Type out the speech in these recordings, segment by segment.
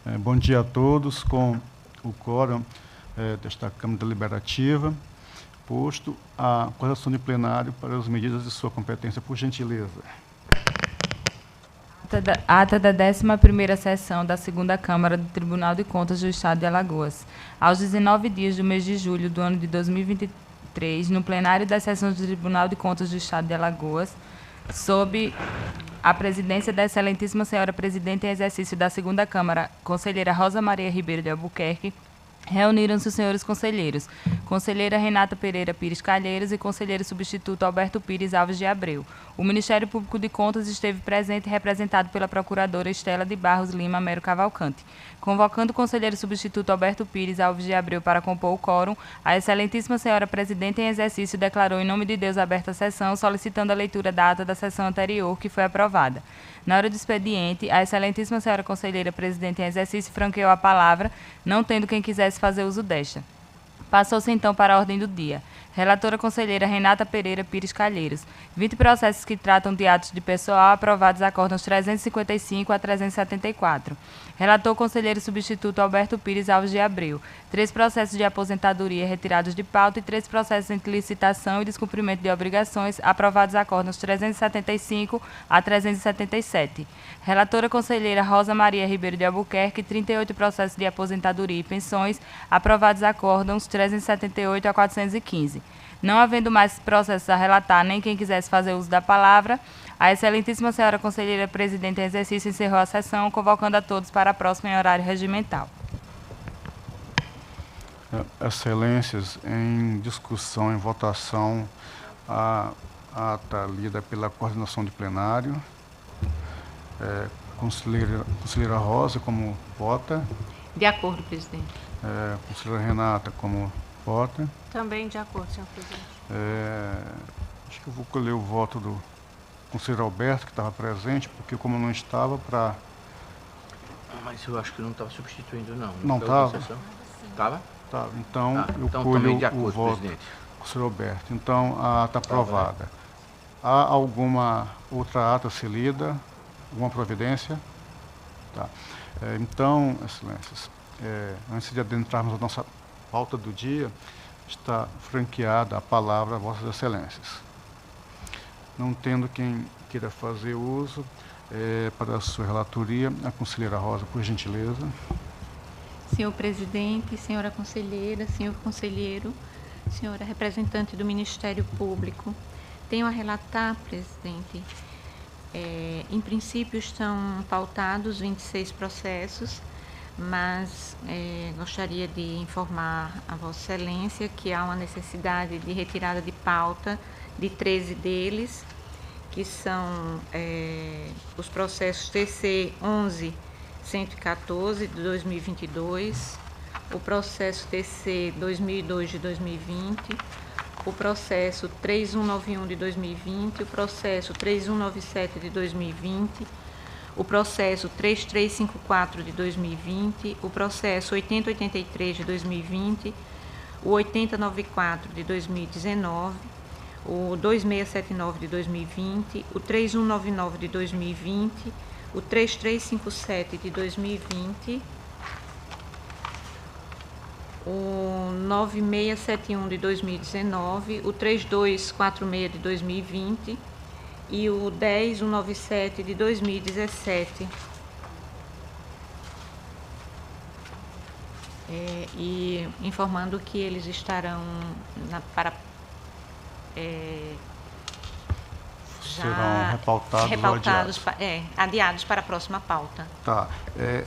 Bom dia a todos. Com o quórum desta Câmara Deliberativa, posto a correção de plenário para as medidas de sua competência, por gentileza. Ata da 11ª sessão da 2ª Câmara do Tribunal de Contas do Estado de Alagoas. Aos 19 dias do mês de julho do ano de 2023, no plenário das sessões do Tribunal de Contas do Estado de Alagoas, sob a presidência da excelentíssima senhora presidente em exercício da 2ª Câmara, conselheira Rosa Maria Ribeiro de Albuquerque, reuniram-se os senhores conselheiros, conselheira Renata Pereira Pires Calheiros e conselheiro substituto Alberto Pires Alves de Abreu. O Ministério Público de Contas esteve presente, representado pela procuradora Estela de Barros Lima Mero Cavalcante. Convocando o conselheiro substituto Alberto Pires Alves de Abreu para compor o quórum, a excelentíssima senhora presidente em exercício declarou em nome de Deus aberta a sessão, solicitando a leitura da ata da sessão anterior, que foi aprovada. Na hora do expediente, a excelentíssima senhora conselheira presidente em exercício franqueou a palavra, não tendo quem quisesse fazer uso desta. Passou-se então para a ordem do dia. Relatora conselheira Renata Pereira Pires Calheiros. 20 processos que tratam de atos de pessoal aprovados acórdãos 355 a 374. Relator conselheiro substituto Alberto Pires Alves de Abreu. 3 processos de aposentadoria retirados de pauta e 3 processos de licitação e descumprimento de obrigações aprovados acórdãos 375 a 377. Relatora conselheira Rosa Maria Ribeiro de Albuquerque. 38 processos de aposentadoria e pensões aprovados acórdãos 378 a 415. Não havendo mais processos a relatar, nem quem quisesse fazer uso da palavra, a excelentíssima senhora conselheira presidente em exercício encerrou a sessão, convocando a todos para a próxima em horário regimental. Excelências, em discussão, em votação, a ata lida pela coordenação de plenário. Conselheira Rosa, como vota? De acordo, presidente. Conselheira Renata, como vota? Também de acordo, senhor presidente. Acho que eu vou colher o voto do conselheiro Alberto, que estava presente, porque como não estava para... Mas eu acho que não estava substituindo, não. Não estava? Estava? Tá, então eu então colho de acordo, o voto presidente. do conselheiro Alberto. Então, a ata aprovada. Há alguma outra ata a ser lida? Alguma providência? Tá. Então, excelências, antes de adentrarmos a nossa pauta do dia, está franqueada a palavra a vossas excelências. Não tendo quem queira fazer uso, para a sua relatoria, a conselheira Rosa, por gentileza. Senhor presidente, senhora conselheira, senhor conselheiro, senhora representante do Ministério Público, tenho a relatar, presidente, em princípio estão pautados 26 processos, mas gostaria de informar a Vossa Excelência que há uma necessidade de retirada de pauta de 13 deles, que são os processos TC 11.114 de 2022, o processo TC 2002 de 2020, o processo 3191 de 2020, o processo 3197 de 2020, o processo 3354 de 2020, o processo 8083 de 2020, o 8094 de 2019, o 2679 de 2020, o 3199 de 2020, o 3357 de 2020, o 9671 de 2019, o 3246 de 2020 e o 10197 de 2017. E informando que eles estarão serão repautados adiados para a próxima pauta. Tá.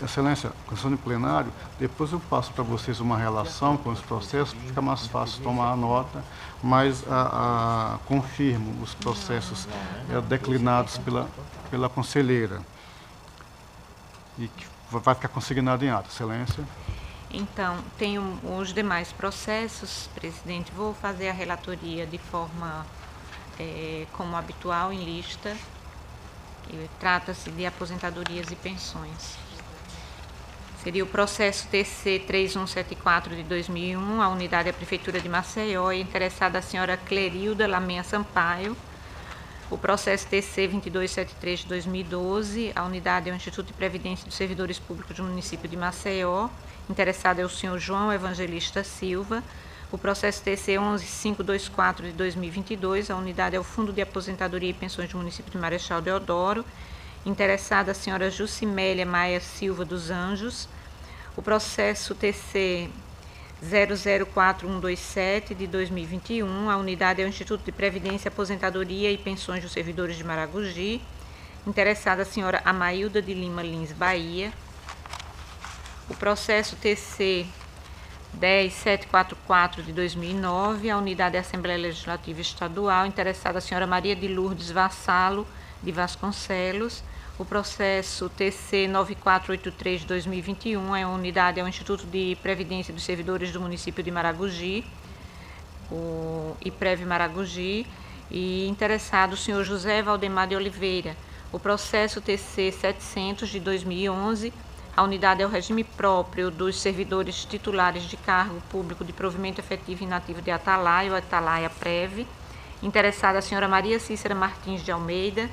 Excelência, questão de plenário, depois eu passo para vocês uma relação com os processos, fica mais fácil tomar a nota, mas confirmo os processos declinados pela conselheira e que vai ficar consignado em ata, excelência. Então, tenho os demais processos, presidente, vou fazer a relatoria de forma como habitual, em lista. Trata-se de aposentadorias e pensões. Seria o processo TC 3174 de 2001, a unidade da Prefeitura de Maceió, e interessada a senhora Clerilda Lamenha Sampaio, O processo TC 2273 de 2012, a unidade é o Instituto de Previdência dos Servidores Públicos do município de Maceió. Interessado é o senhor João Evangelista Silva. O processo TC 11524 de 2022, a unidade é o Fundo de Aposentadoria e Pensões do município de Marechal Deodoro. Interessada a senhora Jucimélia Maia Silva dos Anjos. O processo TC 004127 de 2021, a unidade é o Instituto de Previdência, Aposentadoria e Pensões dos Servidores de Maragogi. Interessada a senhora Amailda de Lima Lins, Bahia. O processo TC 10744 de 2009, a unidade é a Assembleia Legislativa Estadual. Interessada a senhora Maria de Lourdes Vassalo de Vasconcelos. O processo TC 9483 de 2021, a unidade é o Instituto de Previdência dos Servidores do município de Maragogi, o IPREV Maragogi, e interessado o senhor José Valdemar de Oliveira. O processo TC 700 de 2011, a unidade é o regime próprio dos servidores titulares de cargo público de provimento efetivo e inativo de Atalaia, ou Atalaia Prev. Interessada a senhora Maria Cícera Martins de Almeida.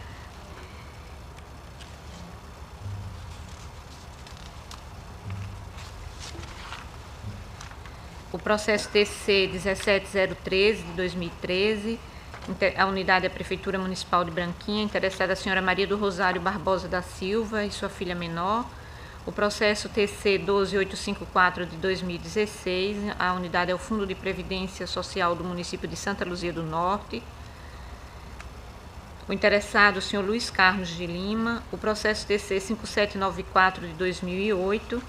O processo TC 17013 de 2013, a unidade é a Prefeitura Municipal de Branquinha. Interessada a senhora Maria do Rosário Barbosa da Silva e sua filha menor. O processo TC 12854 de 2016, a unidade é o Fundo de Previdência Social do município de Santa Luzia do Norte. O interessado, o senhor Luiz Carlos de Lima. O processo TC 5794 de 2008,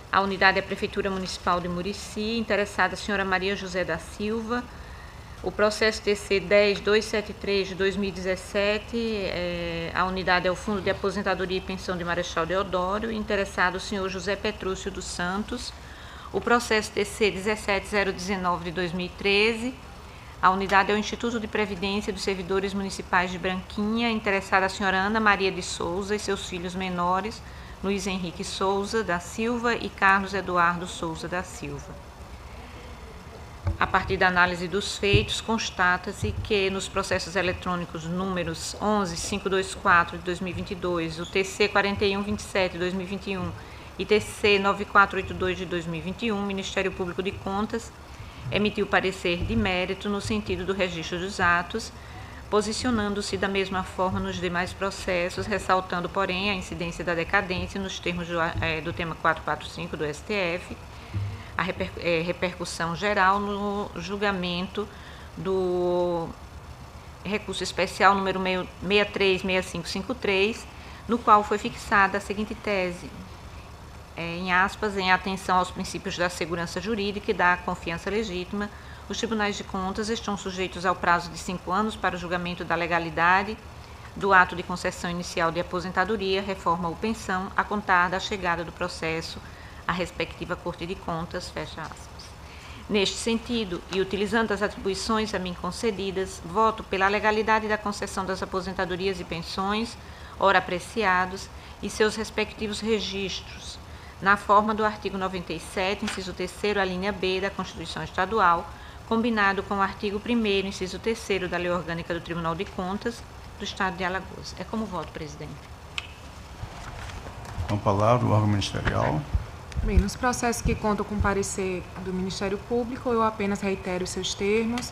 a unidade é a Prefeitura Municipal de Murici. Interessada a senhora Maria José da Silva. O processo TC 10273 de 2017, a unidade é o Fundo de Aposentadoria e Pensão de Marechal Deodoro. Interessado o senhor José Petrúcio dos Santos. O processo TC 17019 de 2013, a unidade é o Instituto de Previdência dos Servidores Municipais de Branquinha. Interessada a senhora Ana Maria de Souza e seus filhos menores, Luiz Henrique Souza da Silva e Carlos Eduardo Souza da Silva. A partir da análise dos feitos, constata-se que nos processos eletrônicos números 11524 de 2022, o TC 4127 de 2021 e TC 9482 de 2021, o Ministério Público de Contas emitiu parecer de mérito no sentido do registro dos atos, posicionando-se da mesma forma nos demais processos, ressaltando, porém, a incidência da decadência nos termos do tema 445 do STF, a repercussão geral no julgamento do recurso especial número 636553, no qual foi fixada a seguinte tese, em aspas, em atenção aos princípios da segurança jurídica e da confiança legítima, os tribunais de contas estão sujeitos ao prazo de 5 anos para o julgamento da legalidade do ato de concessão inicial de aposentadoria, reforma ou pensão, a contar da chegada do processo à respectiva Corte de Contas, fecha aspas. Neste sentido, e utilizando as atribuições a mim concedidas, voto pela legalidade da concessão das aposentadorias e pensões, ora apreciados, e seus respectivos registros, na forma do artigo 97, inciso 3º, a linha B da Constituição Estadual, combinado com o artigo 1º, inciso 3º da Lei Orgânica do Tribunal de Contas do Estado de Alagoas. É como voto, presidente. Com a palavra, o órgão ministerial. Bem, nos processos que contam com parecer do Ministério Público, eu apenas reitero os seus termos,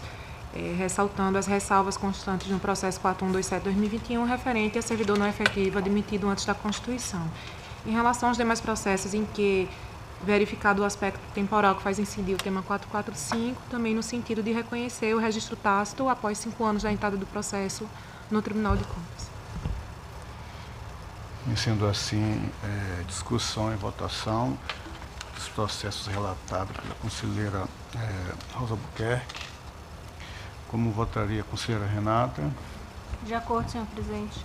ressaltando as ressalvas constantes no processo 4127/2021, referente a servidor não efetivo admitido antes da Constituição. Em relação aos demais processos em que, verificado o aspecto temporal que faz incidir o tema 445, também no sentido de reconhecer o registro tácito após 5 anos da entrada do processo no Tribunal de Contas. E sendo assim, discussão e votação dos processos relatados pela conselheira Rosa Albuquerque. Como votaria a conselheira Renata? De acordo, senhor presidente.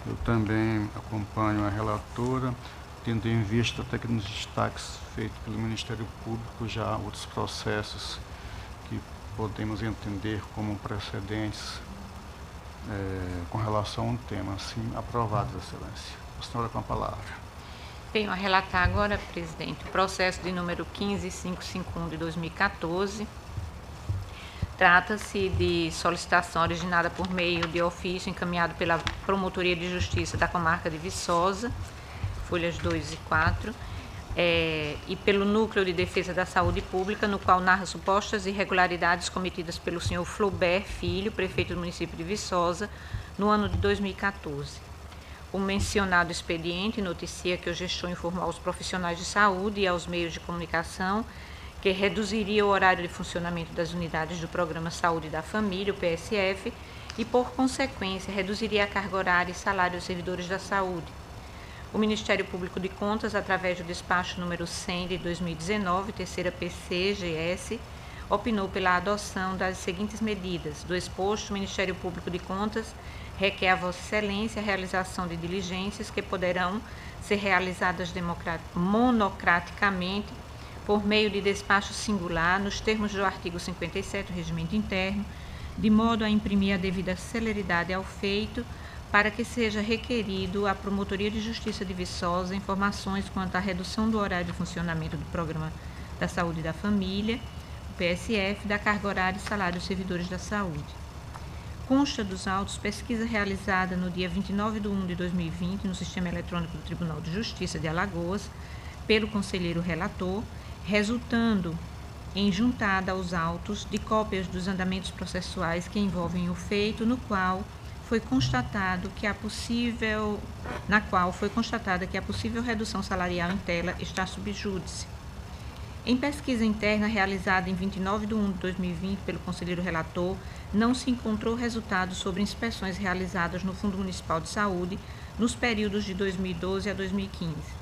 Eu também acompanho a relatora, tendo em vista até que nos destaques feitos pelo Ministério Público já outros processos que podemos entender como precedentes com relação ao tema. Assim, aprovados, Excelência. A senhora com a palavra. Tenho a relatar agora, presidente, o processo de número 15551 de 2014, Trata-se de solicitação originada por meio de ofício encaminhado pela Promotoria de Justiça da Comarca de Viçosa, folhas 2 e 4, e pelo Núcleo de Defesa da Saúde Pública, no qual narra supostas irregularidades cometidas pelo senhor Flaubert Filho, prefeito do município de Viçosa, no ano de 2014. O mencionado expediente noticia que o gestor informou aos profissionais de saúde e aos meios de comunicação que reduziria o horário de funcionamento das unidades do Programa Saúde da Família, o PSF, e, por consequência, reduziria a carga horária e salário dos servidores da saúde. O Ministério Público de Contas, através do despacho número 100 de 2019, terceira PCGS, opinou pela adoção das seguintes medidas. Do exposto, o Ministério Público de Contas requer a Vossa Excelência a realização de diligências que poderão ser realizadas monocraticamente por meio de despacho singular, nos termos do artigo 57 do Regimento Interno, de modo a imprimir a devida celeridade ao feito, para que seja requerido à Promotoria de Justiça de Viçosa informações quanto à redução do horário de funcionamento do Programa da Saúde da Família, o PSF, da carga horária e salário dos servidores da saúde. Consta dos autos pesquisa realizada no dia 29 de 1 de 2020 no Sistema Eletrônico do Tribunal de Justiça de Alagoas, pelo conselheiro relator, resultando em juntada aos autos de cópias dos andamentos processuais que envolvem o feito, na qual foi constatada que a possível redução salarial em tela está sob júdice. Em pesquisa interna realizada em 29 de 1 de 2020 pelo conselheiro relator, não se encontrou resultados sobre inspeções realizadas no Fundo Municipal de Saúde nos períodos de 2012 a 2015.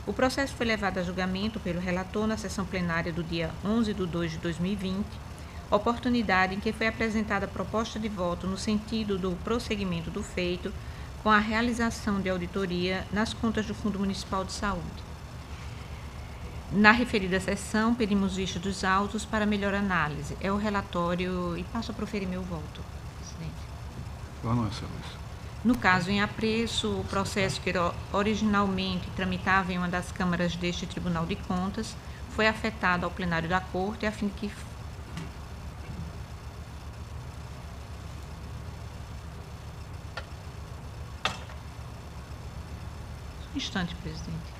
O processo foi levado a julgamento pelo relator na sessão plenária do dia 11 de 2 de 2020, oportunidade em que foi apresentada a proposta de voto no sentido do prosseguimento do feito com a realização de auditoria nas contas do Fundo Municipal de Saúde. Na referida sessão, pedimos vista dos autos para melhor análise. É o relatório e passo a proferir meu voto, presidente. Boa noite, Excelência. No caso em apreço, o processo que originalmente tramitava em uma das câmaras deste Tribunal de Contas foi afetado ao plenário da Corte a fim de que um instante, presidente.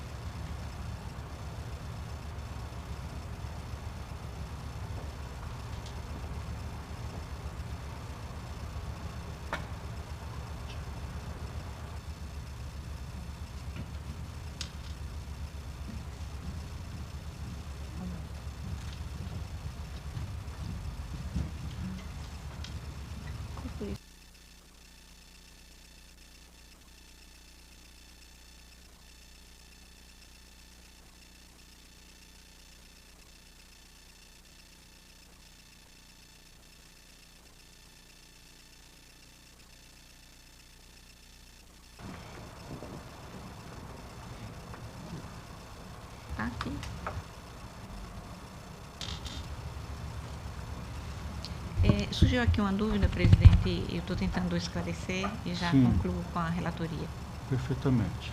Aqui. Surgiu aqui uma dúvida, presidente, eu estou tentando esclarecer e já Sim. concluo com a relatoria. Perfeitamente.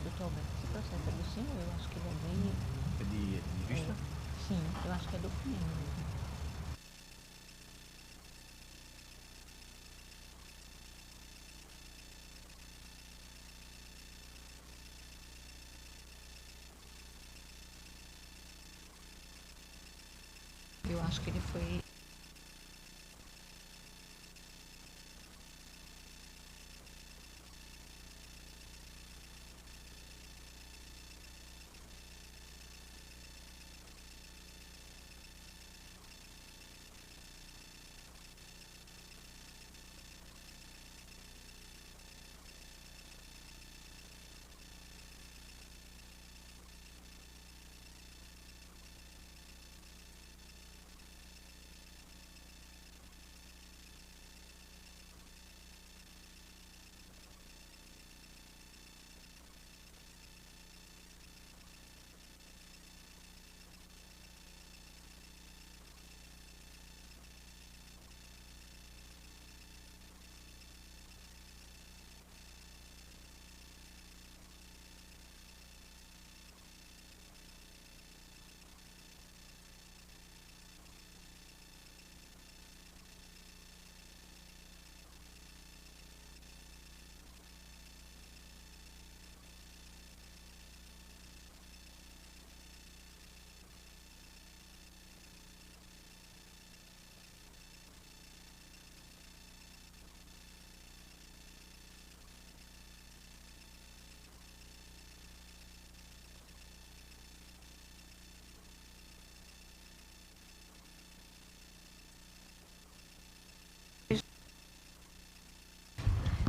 Doutor Alberto, esse processo é do senhor? Eu acho que ele é bem... É de vista? Sim, eu acho que é do senhor mesmo. Eu acho que ele foi...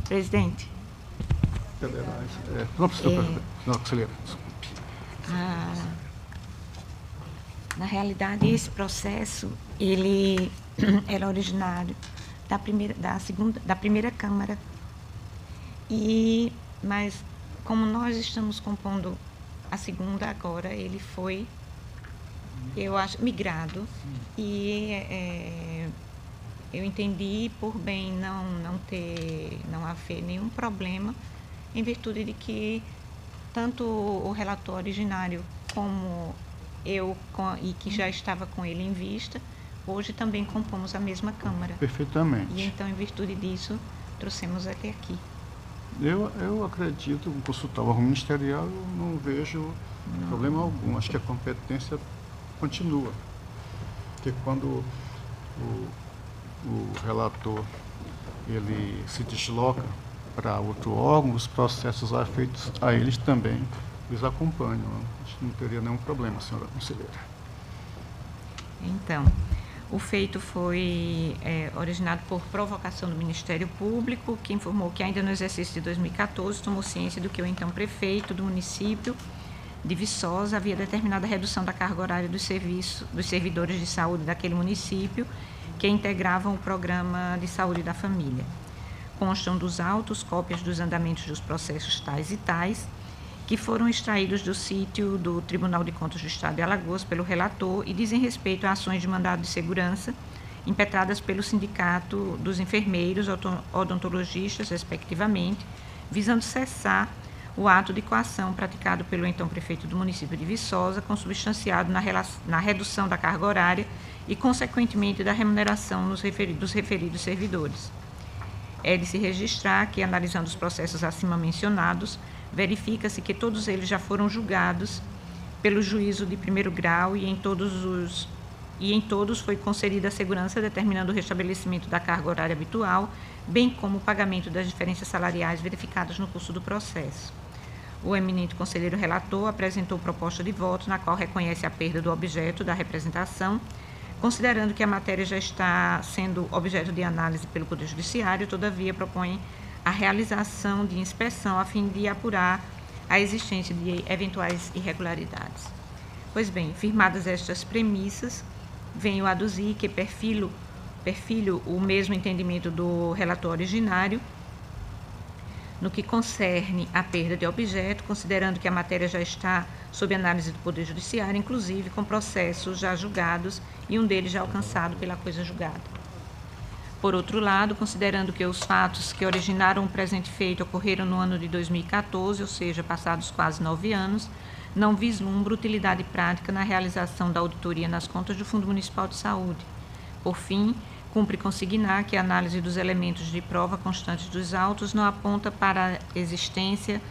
Presidente, Não precisa, senhora conselheira. Desculpe. na realidade, esse processo, ele era originário da primeira Câmara. Mas, como nós estamos compondo a segunda agora, ele foi, eu acho, migrado. E eu entendi por bem não haver nenhum problema, em virtude de que tanto o relator originário como eu, e que já estava com ele em vista, hoje também compomos a mesma Câmara. Perfeitamente. E então, em virtude disso, trouxemos até aqui. Eu acredito, consultar o órgão ministerial, eu não vejo problema algum. Acho que a competência continua. Porque quando o relator ele se desloca para outro órgão, os processos feitos a eles também eles acompanham. Acho que não teria nenhum problema, senhora conselheira. Então, o feito foi originado por provocação do Ministério Público, que informou que ainda no exercício de 2014 tomou ciência do que o então prefeito do município de Viçosa havia determinado a redução da carga horária dos servidores de saúde daquele município que integravam o Programa de Saúde da Família. Constam dos autos cópias dos andamentos dos processos tais e tais, que foram extraídos do sítio do Tribunal de Contas do Estado de Alagoas pelo relator e dizem respeito a ações de mandado de segurança impetradas pelo Sindicato dos Enfermeiros Odontologistas, respectivamente, visando cessar o ato de coação praticado pelo então prefeito do município de Viçosa, consubstanciado na redução da carga horária e, consequentemente, da remuneração dos referidos servidores. É de se registrar que, analisando os processos acima mencionados, verifica-se que todos eles já foram julgados pelo juízo de primeiro grau e em todos foi concedida a segurança, determinando o restabelecimento da carga horária habitual, bem como o pagamento das diferenças salariais verificadas no curso do processo. O eminente conselheiro relator apresentou proposta de voto, na qual reconhece a perda do objeto da representação, considerando que a matéria já está sendo objeto de análise pelo Poder Judiciário, todavia propõe a realização de inspeção a fim de apurar a existência de eventuais irregularidades. Pois bem, firmadas estas premissas, venho aduzir que perfilo o mesmo entendimento do relator originário no que concerne à perda de objeto, considerando que a matéria já está sob análise do Poder Judiciário, inclusive com processos já julgados e um deles já alcançado pela coisa julgada. Por outro lado, considerando que os fatos que originaram o presente feito ocorreram no ano de 2014, ou seja, passados quase 9 anos, não vislumbra utilidade prática na realização da auditoria nas contas do Fundo Municipal de Saúde. Por fim, cumpre consignar que a análise dos elementos de prova constantes dos autos não aponta para a existência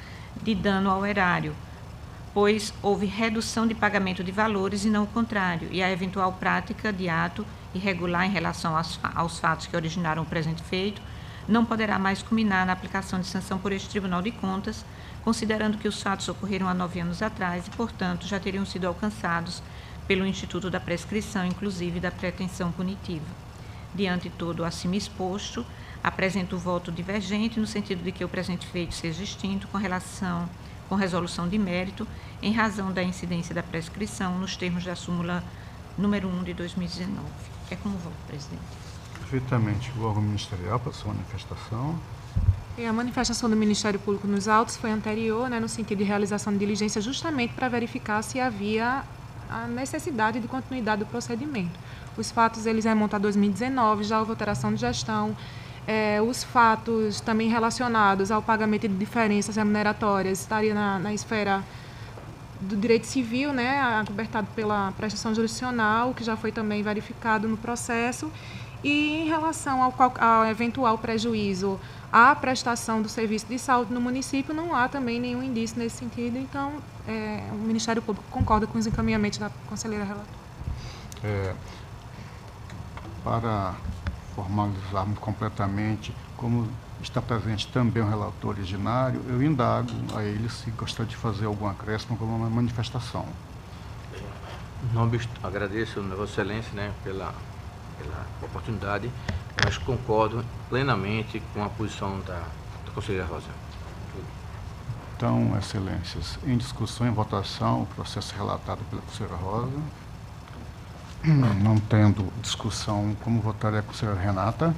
de dano ao erário, pois houve redução de pagamento de valores e não o contrário, e a eventual prática de ato irregular em relação aos fatos que originaram o presente feito não poderá mais culminar na aplicação de sanção por este Tribunal de Contas, considerando que os fatos ocorreram há 9 anos atrás e, portanto, já teriam sido alcançados pelo Instituto da Prescrição, inclusive da pretensão punitiva. Diante de todo o acima exposto, apresento o voto divergente no sentido de que o presente feito seja extinto com resolução de mérito, em razão da incidência da prescrição nos termos da súmula número 1 de 2019. É como voto, presidente. Perfeitamente. O órgão ministerial para sua manifestação. E a manifestação do Ministério Público nos autos foi anterior, no sentido de realização de diligência, justamente para verificar se havia a necessidade de continuidade do procedimento. Os fatos, eles remontam a 2019, já houve alteração de gestão. Os fatos também relacionados ao pagamento de diferenças remuneratórias estaria na esfera do direito civil, acobertado pela prestação jurisdicional, que já foi também verificado no processo. E em relação ao eventual prejuízo à prestação do serviço de saúde no município, não há também nenhum indício nesse sentido. Então, o Ministério Público concorda com os encaminhamentos da conselheira relatora. Para formalizarmos completamente, como está presente também o relator originário, eu indago a ele se gostaria de fazer algum acréscimo como uma manifestação. Agradeço a Vossa Excelência, pela oportunidade, mas concordo plenamente com a posição da conselheira Rosa. Então, excelências, em discussão e votação, o processo relatado pela conselheira Rosa. Não tendo discussão, como votaria a conselheira Renata?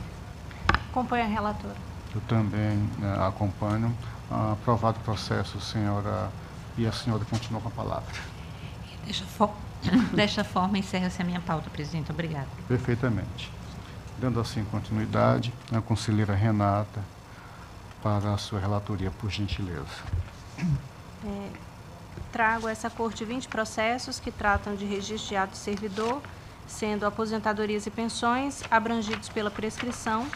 Acompanho a relatora. Eu também acompanho. Aprovado o processo, senhora, e a senhora continua com a palavra. Desta forma, encerra-se a minha pauta, presidente. Obrigada. Perfeitamente. Dando assim continuidade, a conselheira Renata, para a sua relatoria, por gentileza. Trago a essa corte 20 processos que tratam de registro de ato de servidor, sendo aposentadorias e pensões abrangidos pela prescrição,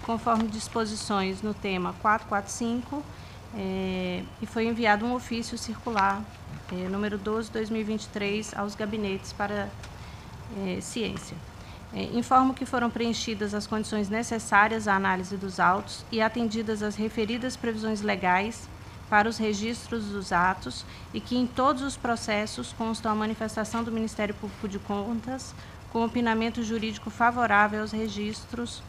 conforme disposições no tema 445, e foi enviado um ofício circular, número 12/2023, aos gabinetes para ciência. Informo que foram preenchidas as condições necessárias à análise dos autos e atendidas as referidas previsões legais para os registros dos atos e que em todos os processos constam a manifestação do Ministério Público de Contas com opinamento jurídico favorável aos registros,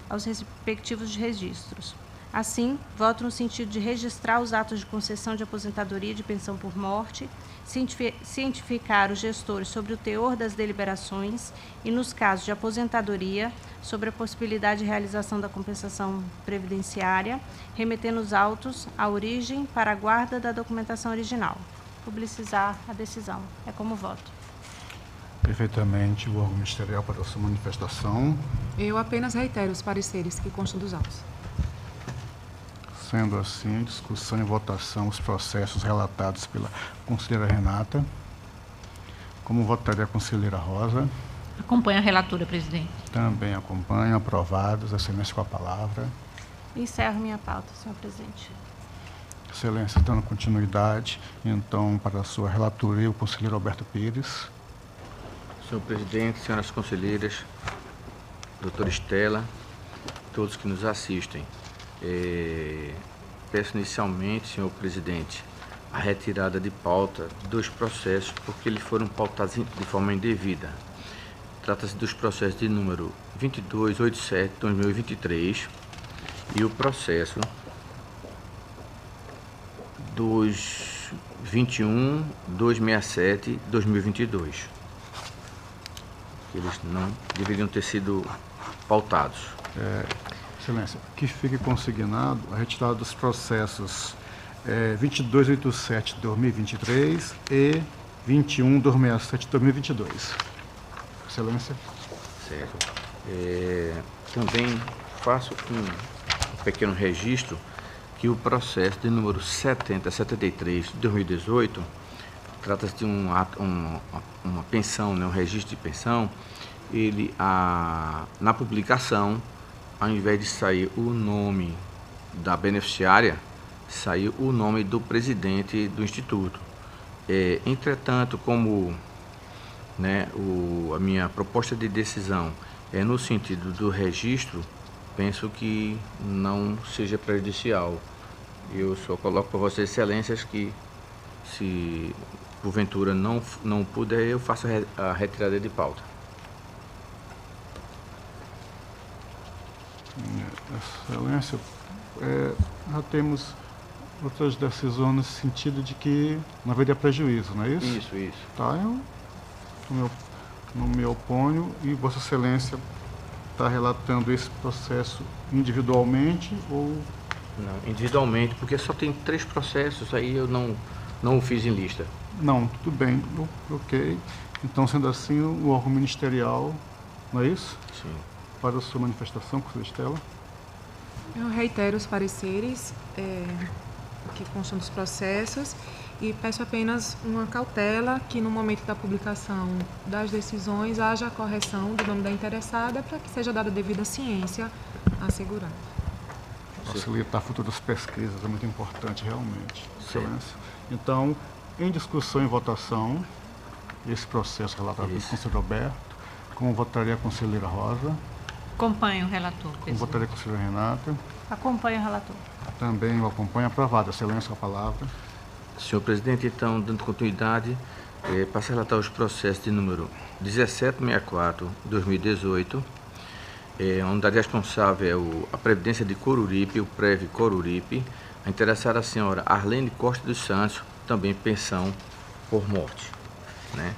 aos respectivos registros. Assim, voto no sentido de registrar os atos de concessão de aposentadoria e de pensão por morte, cientificar os gestores sobre o teor das deliberações e, nos casos de aposentadoria, sobre a possibilidade de realização da compensação previdenciária, remetendo os autos à origem para a guarda da documentação original. Publicizar a decisão. É como voto. Perfeitamente, o órgão ministerial para a sua manifestação. Eu apenas reitero os pareceres que constam dos autos. Sendo assim, discussão e votação os processos relatados pela conselheira Renata. Como votaria a conselheira Rosa? Acompanho a relatora, presidente. Também acompanho, aprovados. Excelência com a palavra. Encerro minha pauta, senhor presidente. Excelência, dando continuidade, então, para a sua relatoria, o conselheiro Alberto Pires. Senhor presidente, senhoras conselheiras, doutora Estela, todos que nos assistem. Peço inicialmente, senhor presidente, a retirada de pauta dos processos porque eles foram pautados de forma indevida. Trata-se dos processos de número 2287/2023 e o processo dos 21.267/2022. Eles não deveriam ter sido pautados. Excelência, que fique consignado a retirada dos processos 2287/2023 e 21.267/2022. Excelência. Certo. Também faço um pequeno registro que o processo de número 7073 de 2018 trata-se de uma pensão, né, um registro de pensão. Ele, na publicação, ao invés de sair o nome da beneficiária, saiu o nome do presidente do Instituto. Entretanto, como a minha proposta de decisão é no sentido do registro, penso que não seja prejudicial. Eu só coloco para vossas excelências que, se porventura não puder, eu faço a retirada de pauta. Excelência, já temos outras decisões nesse sentido de que não haveria prejuízo, não é isso? Isso. Tá, eu não me oponho e Vossa Excelência está relatando esse processo individualmente ou... Não, individualmente, porque só tem 3 processos, aí eu não o fiz em lista. Não, tudo bem, ok. Então, sendo assim, o órgão ministerial, não é isso? Sim. Para a sua manifestação, conselheira Estela. Eu reitero os pareceres que constam dos processos e peço apenas uma cautela que no momento da publicação das decisões haja a correção do nome da interessada para que seja dada devida ciência assegurada. Facilitar futuras pesquisas é muito importante, realmente. Excelência. Então, em discussão e votação, esse processo relatado pelo conselheiro Roberto, como votaria a conselheira Rosa? Acompanho o relator, Como presidente. votaria a conselheira Renata? Acompanho o relator. Também o acompanho. Aprovado. Excelência, com a palavra. Senhor presidente, então, dando continuidade, passo a relatar os processos de número 1764/2018, A unidade responsável é a Previdência de Coruripe, o PREV Coruripe. A interessada a senhora Arlene Costa dos Santos, também pensão por morte, né?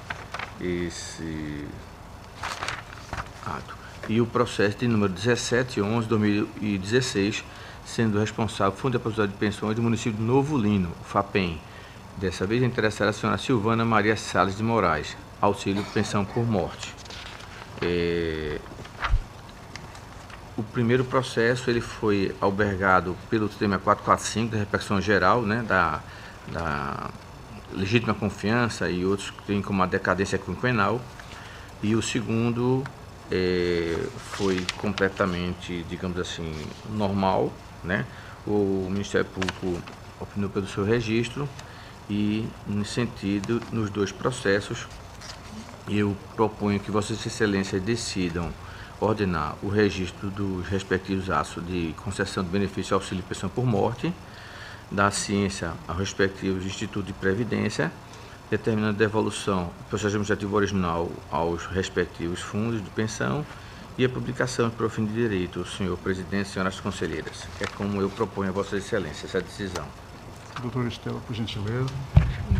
Esse ato. E o processo de número 1711/2016, sendo responsável o Fundo de Aposentadoria de Pensões do município de Novo Lino, FAPEM. Dessa vez, a interessada a senhora Silvana Maria Salles de Moraes, auxílio pensão por morte. O primeiro processo ele foi albergado pelo sistema 445 da repercussão geral, né, da legítima confiança e outros que têm como a decadência quinquenal. E o segundo foi completamente, digamos assim, normal, né? O Ministério Público opinou pelo seu registro e, nesse sentido, nos dois processos, eu proponho que Vossas Excelências decidam ordenar o registro dos respectivos atos de concessão de benefício auxílio e pensão por morte, da ciência aos respectivos institutos de previdência, determinando a devolução do processo administrativo original aos respectivos fundos de pensão e a publicação por fim de direito, senhor presidente, senhoras conselheiras. É como eu proponho a Vossas Excelências essa decisão. Doutora Estela, por gentileza.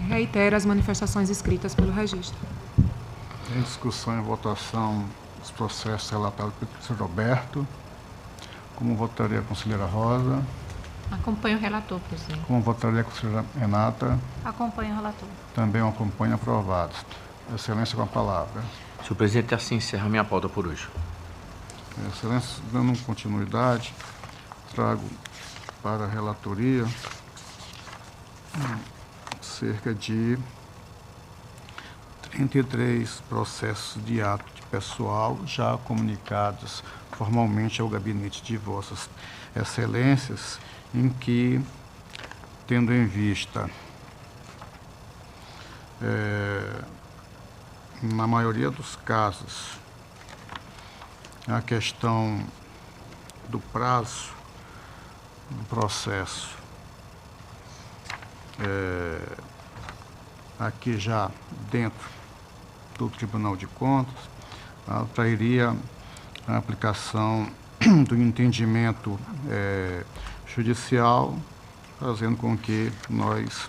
Reitero as manifestações escritas pelo registro. Em discussão e votação dos processos relatados pelo professor Roberto. Como votaria a conselheira Rosa? Acompanho o relator, presidente. Como votaria a conselheira Renata? Acompanho o relator. Também o acompanho, aprovados. Excelência, com a palavra. Senhor presidente, assim encerra minha pauta por hoje. Excelência, dando continuidade, trago para a relatoria cerca de 33 processos de ato de pessoal já comunicados formalmente ao gabinete de Vossas Excelências, em que, tendo em vista, na maioria dos casos, a questão do prazo do processo, aqui já dentro do Tribunal de Contas, trairia a aplicação do entendimento judicial, fazendo com que nós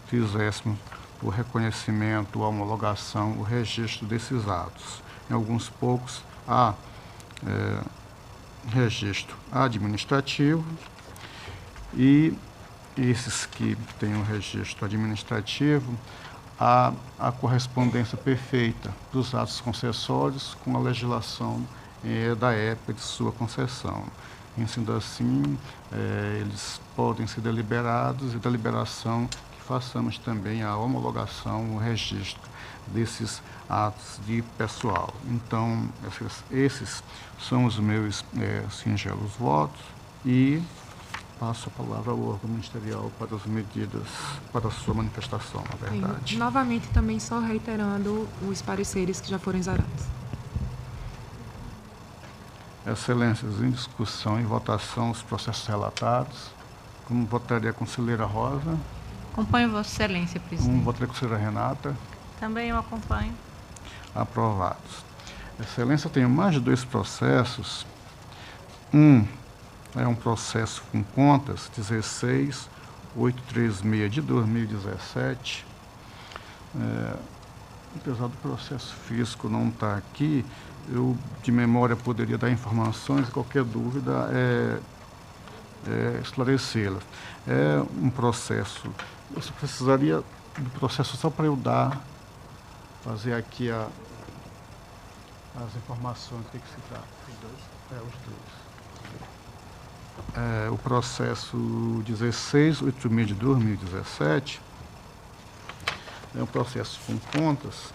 fizéssemos o reconhecimento, a homologação, o registro desses atos. Em alguns poucos há registro administrativo e esses que têm o registro administrativo, há a correspondência perfeita dos atos concessórios com a legislação da época de sua concessão. E, sendo assim, eles podem ser deliberados e da deliberação que façamos também a homologação, o registro desses atos de pessoal. Então, esses são os meus singelos votos e passo a palavra ao órgão ministerial para as medidas, para a sua manifestação, na verdade. Novamente, também só reiterando os pareceres que já foram exarados. Excelências, em discussão e votação os processos relatados. Como votaria a conselheira Rosa? Acompanho Vossa Excelência, presidente. Como votaria a conselheira Renata? Também eu acompanho. Aprovados. Excelência, eu tenho mais de 2 processos. Um é um processo com contas 16836 de 2017. Apesar do processo físico não estar aqui, eu de memória poderia dar informações, qualquer dúvida esclarecê-las. É um processo, eu só precisaria do processo só para eu fazer aqui as informações do que se trata. Os dois? Os dois. O processo 1686 de 2017 é um processo com contas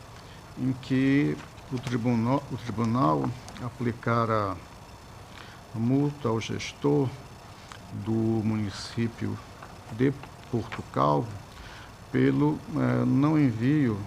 em que o tribunal aplicara multa ao gestor do município de Porto Calvo pelo não envio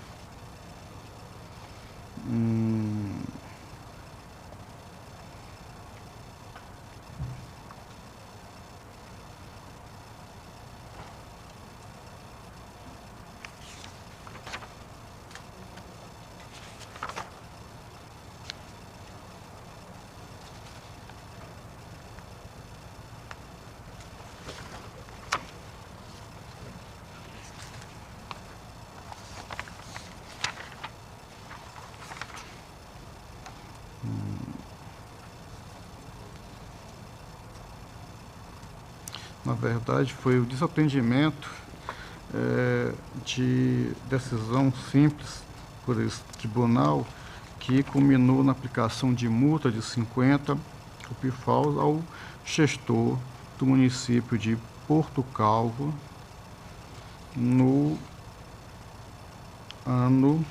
na verdade, foi o desatendimento de decisão simples por esse tribunal que culminou na aplicação de multa de 50 rupifaus ao gestor do município de Porto Calvo no ano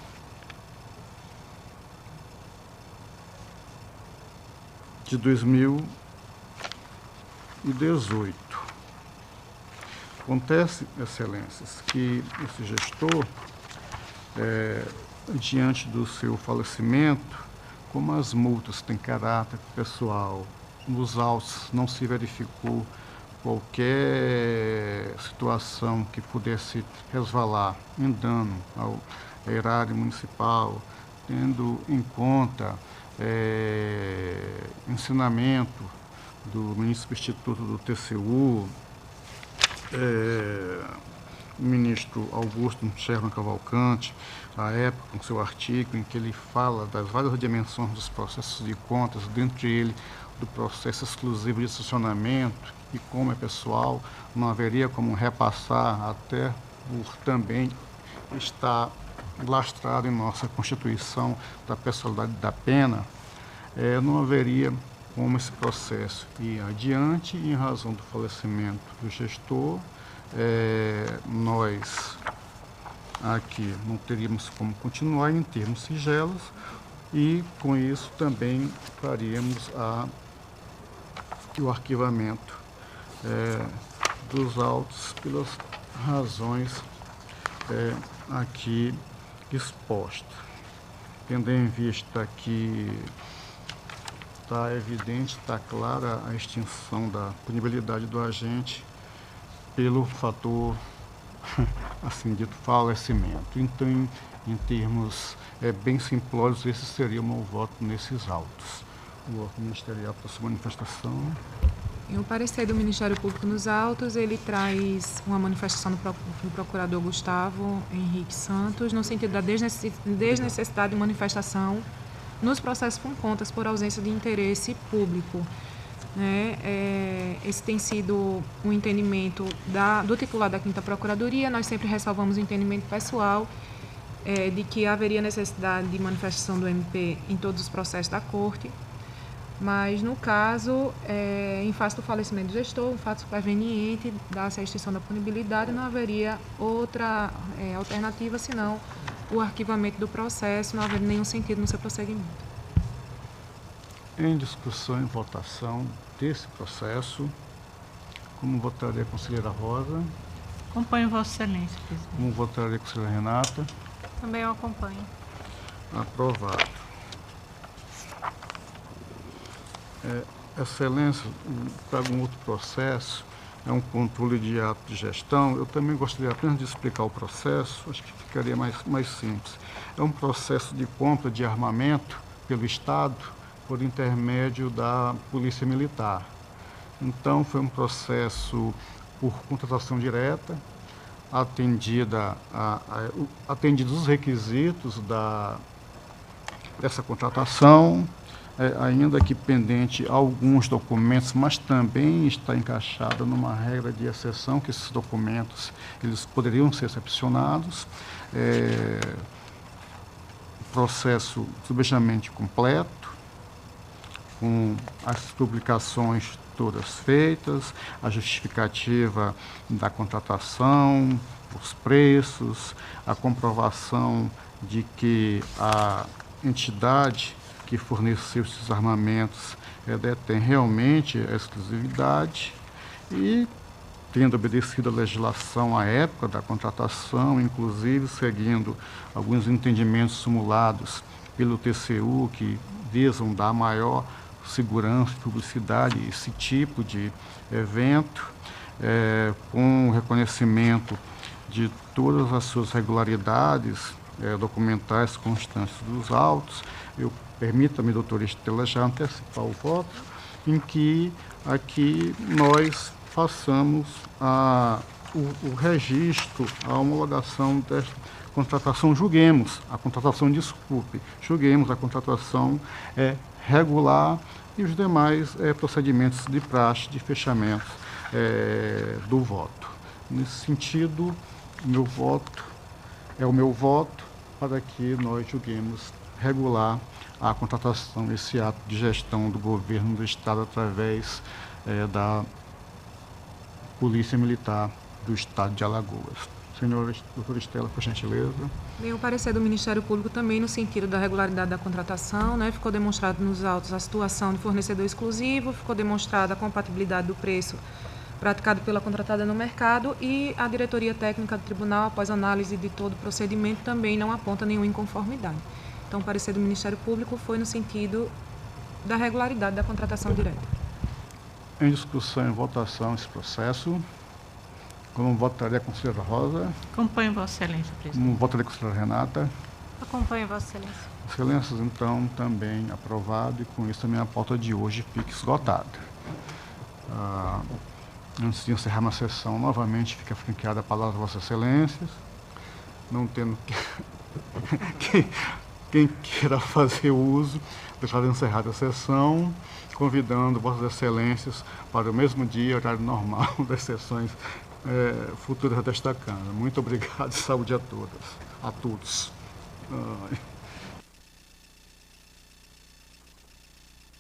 de 2018. Acontece, excelências, que esse gestor, diante do seu falecimento, como as multas têm caráter pessoal, nos autos não se verificou qualquer situação que pudesse resvalar em dano ao erário municipal, tendo em conta ensinamento do ministro substituto do TCU, o ministro Augusto Sherman Cavalcante, à época, com seu artigo em que ele fala das várias dimensões dos processos de contas, dentre ele do processo exclusivo de estacionamento, e como é pessoal, não haveria como repassar, até por também estar lastrado em nossa Constituição da pessoalidade da pena, não haveria como esse processo ir adiante em razão do falecimento do gestor. Nós aqui não teríamos como continuar em termos singelos e com isso também faríamos o arquivamento dos autos pelas razões aqui expostas. Tendo em vista que está evidente, está clara a extinção da punibilidade do agente pelo fator, assim dito, falecimento. Então, em termos bem simplórios, esse seria o meu voto nesses autos. O voto ministerial para sua manifestação. Em o parecer do Ministério Público nos autos, ele traz uma manifestação do procurador Gustavo Henrique Santos, no sentido da desnecessidade de manifestação nos processos com contas por ausência de interesse público. Esse tem sido um entendimento do titular da 5ª Procuradoria. Nós sempre ressalvamos o entendimento pessoal de que haveria necessidade de manifestação do MP em todos os processos da Corte, mas, no caso, em face do falecimento do gestor, um fato superveniente, da-se a extinção da punibilidade, não haveria outra alternativa senão o arquivamento do processo, não haveria nenhum sentido no seu prosseguimento. Em discussão e votação desse processo, como votaria a conselheira Rosa? Acompanho Vossa Excelência, presidente. Como votaria a conselheira Renata? Também eu acompanho. Aprovado. Excelência, para um outro processo, é um controle de ato de gestão. Eu também gostaria apenas de explicar o processo, acho que ficaria mais simples. É um processo de compra de armamento pelo Estado por intermédio da Polícia Militar. Então, foi um processo por contratação direta, atendidos os requisitos dessa contratação, ainda que pendente alguns documentos, mas também está encaixada numa regra de exceção, que esses documentos eles poderiam ser excepcionados. Processo substancialmente completo, com as publicações todas feitas, a justificativa da contratação, os preços, a comprovação de que a entidade que forneceu esses armamentos detém realmente a exclusividade e, tendo obedecido a legislação à época da contratação, inclusive seguindo alguns entendimentos simulados pelo TCU que visam dar maior segurança e publicidade a esse tipo de evento, com o reconhecimento de todas as suas regularidades documentais constantes dos autos. Permita-me, doutora Estela, já antecipar o voto, em que aqui nós façamos o registro, a homologação desta contratação, julguemos a contratação regular e os demais procedimentos de praxe de fechamento do voto. Nesse sentido, meu voto é o meu voto para que nós julguemos regular a contratação, esse ato de gestão do governo do Estado através da Polícia Militar do Estado de Alagoas. Senhora doutora Estela, por gentileza. Bem, o parecer do Ministério Público também no sentido da regularidade da contratação, né? Ficou demonstrado nos autos a situação de fornecedor exclusivo, ficou demonstrada a compatibilidade do preço praticado pela contratada no mercado e a diretoria técnica do tribunal, após análise de todo o procedimento, também não aponta nenhuma inconformidade. Então, o parecer do Ministério Público foi no sentido da regularidade da contratação direta. Em discussão e votação esse processo. Como votaria a conselheira Rosa? Acompanho Vossa Excelência, presidente. Como votaria a conselheira Renata? Acompanho, Vossa Excelência. Excelências, então, também aprovado, e com isso também a pauta de hoje fica esgotada. Antes de encerrar a sessão, novamente fica franqueada a palavra a Vossas Excelências, não tendo quem queira fazer uso, deixar encerrada a sessão, convidando Vossas Excelências para o mesmo dia, horário normal das sessões futuras desta Câmara. Muito obrigado e saúde a todas, a todos.